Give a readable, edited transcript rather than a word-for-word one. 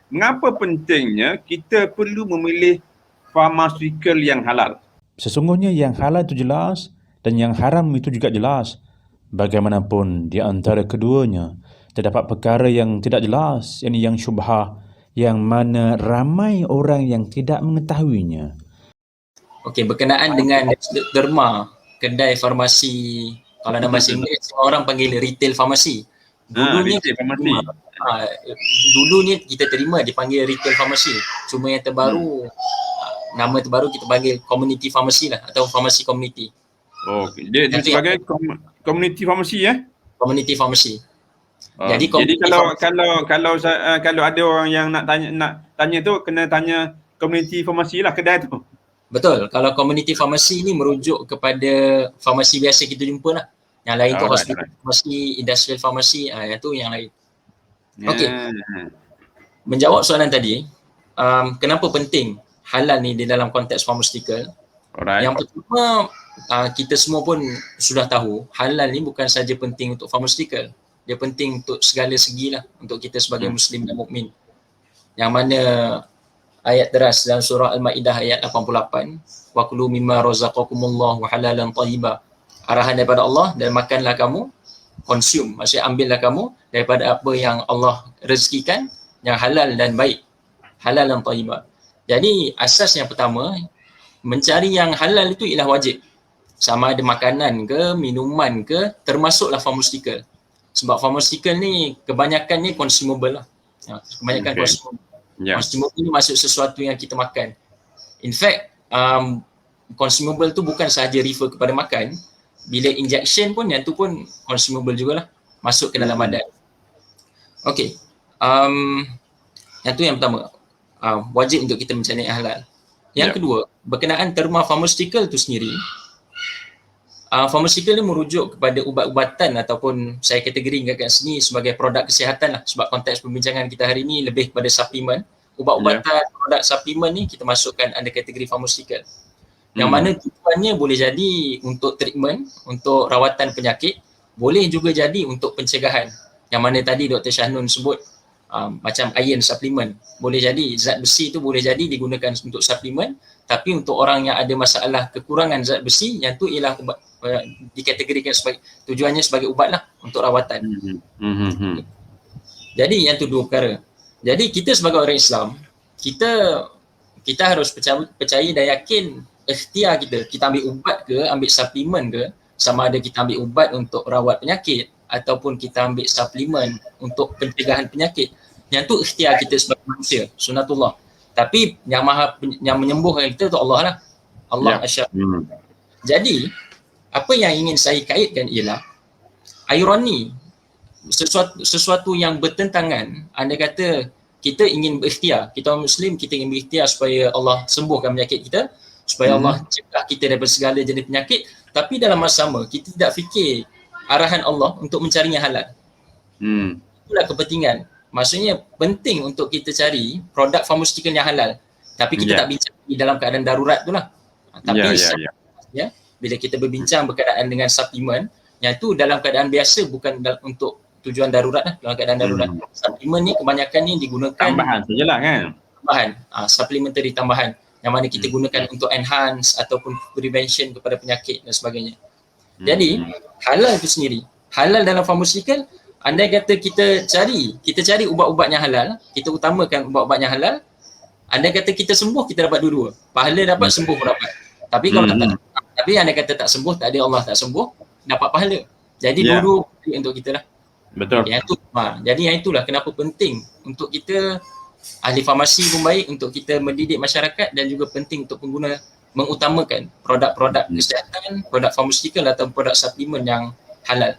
mengapa pentingnya kita perlu memilih pharmaceutical yang halal? Sesungguhnya yang halal itu jelas dan yang haram itu juga jelas. Bagaimanapun di antara keduanya terdapat perkara yang tidak jelas, yang syubhah, yang mana ramai orang yang tidak mengetahuinya. Okey, berkenaan dengan derma, kedai farmasi, kalau dalam bahasa Inggeris orang panggil retail pharmacy. Dulunya retail pharmacy. Dulunya kita terima dipanggil retail pharmacy. Cuma yang terbaru nama terbaru kita panggil community pharmacy lah, atau pharmacy community. Okey, dia sebagai community pharmacy Community pharmacy. Jadi kalau ada orang yang nak tanya tu kena tanya community pharmacy lah, kedai tu. Betul. Kalau community pharmacy ni merujuk kepada farmasi biasa kita jumpa lah. Yang lain tu hospital pharmacy, industrial pharmacy, yang tu yang lain. Okey. Menjawab soalan tadi, kenapa penting halal ni di dalam konteks pharmaceutical? Yang pertama, kita semua pun sudah tahu halal ni bukan saja penting untuk pharmaceutical. Dia penting untuk segala segi lah untuk kita sebagai Muslim dan mukmin. Yang mana ayat deras dalam surah Al-Ma'idah ayat 88, wa kulu mimma razaqakumullah wa halalan thayyiba. Arahan daripada Allah, dan makanlah kamu, consume, maksudnya ambillah kamu daripada apa yang Allah rezekikan yang halal dan baik, halal dan thayyiba. Jadi asas yang pertama, mencari yang halal itu ialah wajib. Sama ada makanan ke, minuman ke, termasuklah pharmaceutical. Sebab pharmaceutical ni kebanyakan ni consumable lah. Kebanyakan consumable. Consumable ni maksud sesuatu yang kita makan. In fact, consumable tu bukan sahaja refer kepada makan. Bila injection pun, yang tu pun consumable jugalah, masuk ke dalam badan. Okey, yang tu yang pertama, wajib untuk kita mencari yang halal. Yang kedua, berkenaan terma pharmaceutical tu sendiri, pharmaceutical ni merujuk kepada ubat-ubatan ataupun saya kategorikan kat sini sebagai produk kesihatan lah, sebab konteks perbincangan kita hari ni lebih kepada suplemen. Ubat-ubatan, produk suplemen ni kita masukkan under kategori pharmaceutical. Yang mana tujuannya boleh jadi untuk treatment, untuk rawatan penyakit, boleh juga jadi untuk pencegahan. Yang mana tadi Dr. Shahnun sebut macam iron supplement. Boleh jadi zat besi tu boleh jadi digunakan untuk suplemen, tapi untuk orang yang ada masalah kekurangan zat besi, yang tu ialah ubat, dikategorikan sebagai tujuannya sebagai ubat lah untuk rawatan. Jadi yang tu dua perkara. Jadi kita sebagai orang Islam, kita harus percaya dan yakin ikhtiar kita ambil ubat ke, ambil suplemen ke, sama ada kita ambil ubat untuk rawat penyakit ataupun kita ambil suplemen untuk pencegahan penyakit, yang tu ikhtiar kita sebagai manusia, sunatullah. Tapi yang menyembuhkan kita tu Allah lah. Allah asyad. Jadi apa yang ingin saya kaitkan ialah ironi, sesuatu yang bertentangan. Anda kata kita ingin berikhtiar, kita orang Muslim, kita ingin berikhtiar supaya Allah sembuhkan penyakit kita, supaya Allah cegah kita daripada segala jenis penyakit, tapi dalam masa sama kita tidak fikir arahan Allah untuk mencari yang halal. Itulah kepentingan. Maksudnya penting untuk kita cari produk pharmaceutical yang halal, tapi kita tak bincang di dalam keadaan darurat tu lah. Tapi bila kita berbincang berkaitan dengan suplemen, yang tu dalam keadaan biasa, bukan untuk tujuan darurat lah, dalam keadaan darurat. Suplemen ni kebanyakan ni digunakan tambahan sajalah kan? Tambahan, supplementary tambahan, yang mana kita gunakan untuk enhance ataupun prevention kepada penyakit dan sebagainya. Jadi halal itu sendiri, halal dalam pharmaceutical, andai kata kita cari ubat-ubat yang halal, kita utamakan ubat-ubat yang halal, andai kata kita sembuh, kita dapat dua-dua. Pahala dapat, sembuh pun dapat. Tapi kalau tapi andai kata tak sembuh, tak ada Allah tak sembuh, dapat pahala. Jadi dua-dua untuk kita lah. Betul. Jadi yang itulah kenapa penting untuk kita ahli farmasi pun baik, untuk kita mendidik masyarakat, dan juga penting untuk pengguna mengutamakan produk-produk kesihatan, produk pharmaceutical atau produk suplemen yang halal.